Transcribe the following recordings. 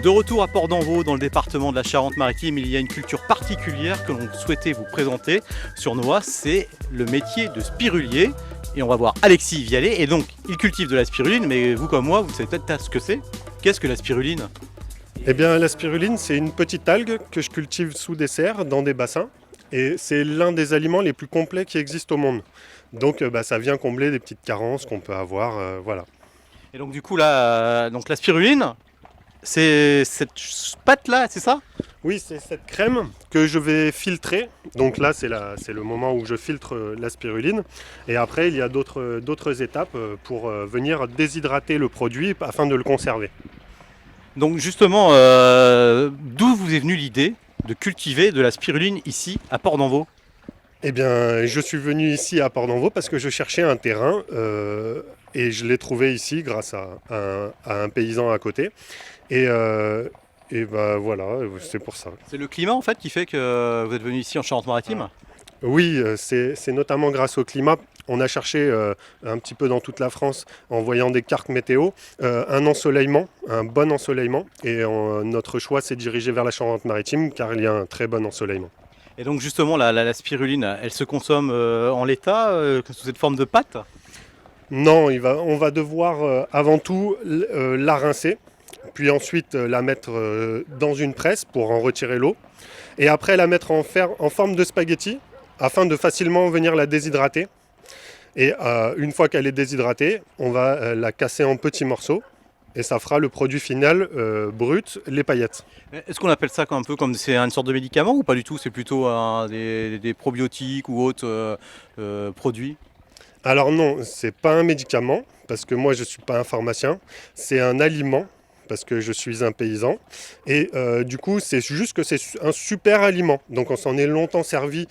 De retour à Port-d'Envaux, dans le département de la Charente-Maritime, il y a une culture particulière que l'on souhaitait vous présenter sur Noah, c'est le métier de spirulier. Et on va voir Alexis Vialet, et donc il cultive de la spiruline, mais vous comme moi, vous savez peut-être pas ce que c'est. Qu'est-ce que la spiruline? Eh bien, la spiruline, c'est une petite algue que je cultive sous des serres, dans des bassins. Et c'est l'un des aliments les plus complets qui existent au monde. Donc, ça vient combler des petites carences qu'on peut avoir, voilà. Et donc du coup là, donc la spiruline, c'est cette pâte-là, c'est ça? Oui, c'est cette crème que je vais filtrer. Donc là, c'est le moment où je filtre la spiruline. Et après, il y a d'autres étapes pour venir déshydrater le produit afin de le conserver. Donc justement, d'où vous est venue l'idée de cultiver de la spiruline ici à Port-d'Envaux? Eh bien, je suis venu ici à Port-d'Envaux parce que je cherchais un terrain et je l'ai trouvé ici grâce à un paysan à côté. Et voilà, c'est pour ça. C'est le climat en fait qui fait que vous êtes venu ici en Charente-Maritime? Oui, c'est notamment grâce au climat. On a cherché un petit peu dans toute la France en voyant des cartes météo, un ensoleillement, un bon ensoleillement. Et notre choix s'est dirigé vers la Charente-Maritime car il y a un très bon ensoleillement. Et donc justement la spiruline, elle se consomme en l'état, sous cette forme de pâte? Non, on va devoir avant tout la rincer, puis ensuite la mettre dans une presse pour en retirer l'eau, et après la mettre en forme de spaghetti afin de facilement venir la déshydrater. Et une fois qu'elle est déshydratée, on va la casser en petits morceaux. Et ça fera le produit final brut, les paillettes. Est-ce qu'on appelle ça un peu comme c'est une sorte de médicament ou pas du tout? C'est plutôt des probiotiques ou autres produits? Alors non, c'est pas un médicament, parce que moi je suis pas un pharmacien. C'est un aliment, parce que je suis un paysan. Et du coup, c'est juste que c'est un super aliment. Donc on s'en est longtemps servi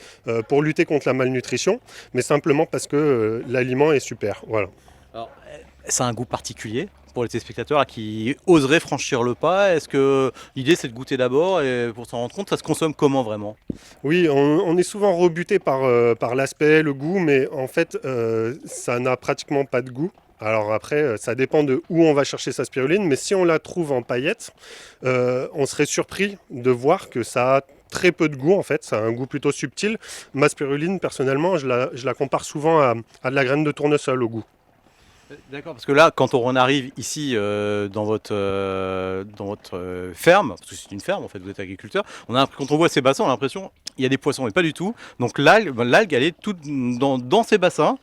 pour lutter contre la malnutrition, mais simplement parce que l'aliment est super. Voilà. Alors, ça a un goût particulier pour les téléspectateurs là, qui oseraient franchir le pas. Est-ce que l'idée c'est de goûter d'abord et pour s'en rendre compte, ça se consomme comment vraiment? Oui, on est souvent rebuté par l'aspect, le goût, mais en fait, ça n'a pratiquement pas de goût. Alors après, ça dépend de où on va chercher sa spiruline, mais si on la trouve en paillettes, on serait surpris de voir que ça a très peu de goût en fait, ça a un goût plutôt subtil. Ma spiruline, personnellement, je la compare souvent à de la graine de tournesol au goût. D'accord, parce que là, quand on en arrive ici dans votre ferme, parce que c'est une ferme en fait, vous êtes agriculteur, quand on voit ces bassins, on a l'impression qu'il y a des poissons, mais pas du tout. Donc l'algue, elle est toute dans ces bassins.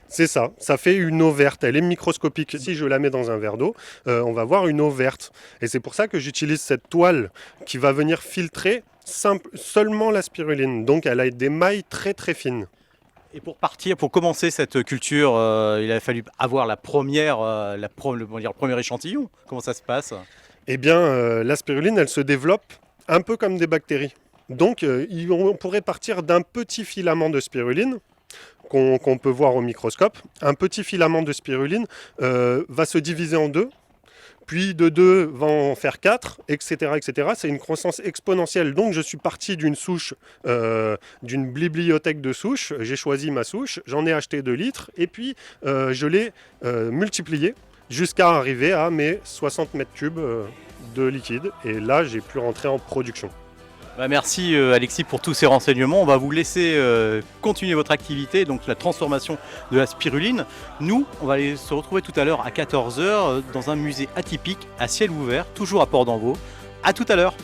C'est ça, ça fait une eau verte, elle est microscopique. Si je la mets dans un verre d'eau, on va voir une eau verte. Et c'est pour ça que j'utilise cette toile qui va venir filtrer seulement la spiruline. Donc elle a des mailles très très fines. Et pour commencer cette culture, il a fallu avoir le premier échantillon. Comment ça se passe? Eh bien, la spiruline, elle se développe un peu comme des bactéries. Donc on pourrait partir d'un petit filament de spiruline qu'on peut voir au microscope. Un petit filament de spiruline va se diviser en deux, puis de 2 va en faire 4, etc. etc. C'est une croissance exponentielle. Donc je suis parti d'une souche, d'une bibliothèque de souches. J'ai choisi ma souche, j'en ai acheté 2 litres, et puis je l'ai multiplié jusqu'à arriver à mes 60 mètres cubes de liquide. Et là, j'ai pu rentrer en production. Bah, merci Alexis pour tous ces renseignements. On va vous laisser continuer votre activité, donc la transformation de la spiruline. Nous, on va aller se retrouver tout à l'heure à 14 h dans un musée atypique à ciel ouvert, toujours à Port-d'Envaux. À tout à l'heure.